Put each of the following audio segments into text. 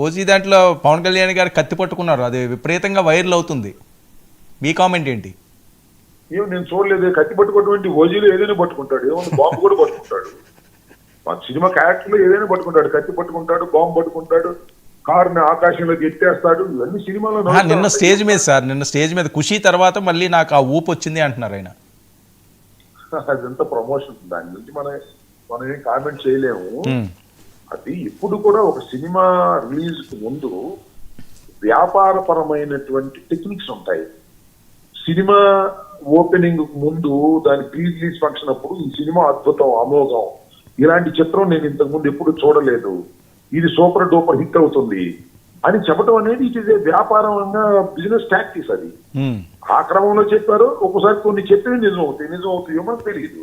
OG దాంట్లో పవన్ కళ్యాణ్ గారు కత్తి పట్టుకున్నారు, అది విపరీతంగా వైరల్ అవుతుంది. మీ కామెంట్ ఏంటి? ఏమో నేను చూడలేదు. కత్తి పట్టుకున్నటువంటి ఓజీలో ఏదైనా పట్టుకుంటాడు, ఏమన్నా బాంబు కూడా పట్టుకుంటాడు. మన సినిమా క్యారెక్టర్ లో ఏదైనా పట్టుకుంటాడు, కత్తి పట్టుకుంటాడు, బాంబు పట్టుకుంటాడు, కారుని ఆకాశంలోకి ఎత్తేస్తాడు. ఇవన్నీ సినిమాలో నిన్న స్టేజ్ మీద సార్, నిన్న స్టేజ్ మీద ఖుషి తర్వాత మళ్ళీ నాకు ఆ ఊపు వచ్చింది అంటున్నారు ఆయన. అదంతా ప్రమోషన్, దాని నుంచి మనం ఏం కామెంట్ చేయలేము. అది ఇప్పుడు కూడా ఒక సినిమా రిలీజ్ కు ముందు వ్యాపారపరమైనటువంటి టెక్నిక్స్ ఉంటాయి. సినిమా ఓపెనింగ్ ముందు దాని ప్రీ రిలీజ్ ఫంక్షన్ అప్పుడు ఈ సినిమా అద్భుతం, అమోఘం, ఇలాంటి చిత్రం నేను ఇంతకు ముందు ఎప్పుడు చూడలేదు, ఇది సూపర్ డూపర్ హిట్ అవుతుంది అని చెప్పడం అనేది ఇట్ ఈస్ ఏ వ్యాపారంగా బిజినెస్ టాక్టిక్స్. అది ఆ క్రమంలో చెప్పారు. ఒక్కోసారి కొన్ని చెప్పేవి నిజం అవుతాయి మనకు తెలియదు.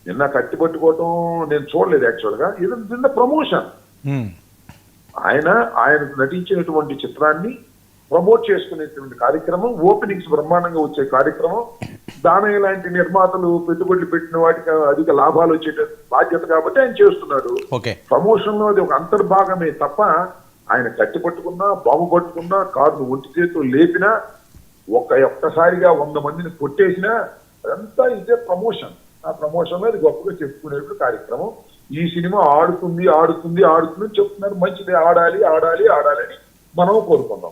నిన్న కత్తి పట్టుకోవటం నేను చూడలేదు యాక్చువల్ గా. ఇది నిన్న ప్రమోషన్. ఆయన నటించినటువంటి చిత్రాన్ని ప్రమోట్ చేసుకునేటువంటి కార్యక్రమం, ఓపెనింగ్స్ బ్రహ్మాండంగా వచ్చే కార్యక్రమం, దానయ్య లాంటి నిర్మాతలు పెట్టుబడులు పెట్టిన వాటికి అధిక లాభాలు వచ్చే బాధ్యత కాబట్టి ఆయన చేస్తున్నాడు. ప్రమోషన్ లో అది ఒక అంతర్భాగమే తప్ప ఆయన కత్తి పట్టుకున్నా, బాంబు పట్టుకున్నా, కారును ఒంటి చేతితో లేపినా, ఒక్కసారిగా 100 మందిని కొట్టేసినా అదంతా ఇదే ప్రమోషన్. ఆ ప్రమోషన్ లో అది గొప్పగా చెప్పుకునేటువంటి కార్యక్రమం. ఈ సినిమా ఆడుతుంది చెప్తున్నారు. మంచిది, ఆడాలి అని మనం కోరుకుందాం.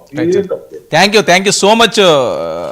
Thank you so much.